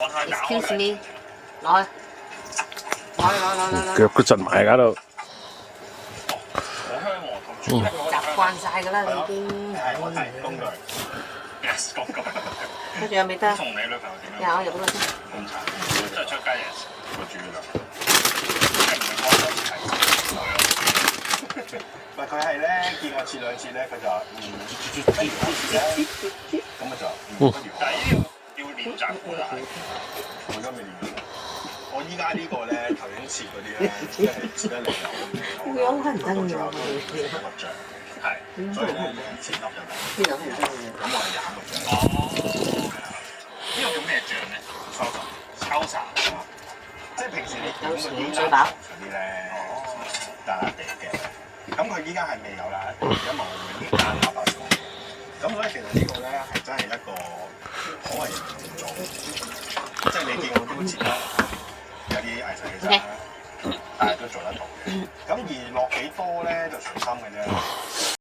Excuse me，攞去，攞。腳都震埋喺度。習慣晒㗎啦，你已經。我提工具。Yes， 工具。跟住有未得？同你女朋友點樣？有入嗰度先。咁慘，即係出街嘢會煮㗎。即係唔會幫手提。唔係佢係咧，見我切兩次咧，佢就話不如我切咧，咁咪就不如。但係呢要練習㗎啦。我而家未練到。我依家呢個咧頭先切嗰啲咧，即係切得嚟有。會有可能真㗎。個醬係，所以咧切粒就得。邊度係真嘅？咁我係揀個醬。哦。呢個叫咩醬咧？抄茶。即係平時你點個點水飽嗰啲咧，辣辣地嘅。咁佢依家係未有啦，而家冇已經加辣白醬。咁所以其實呢個咧係真係一個可為人做，即係你見我都切得有啲藝術嘅啫，但係都做得到嘅。咁而落幾多咧就隨心嘅啫。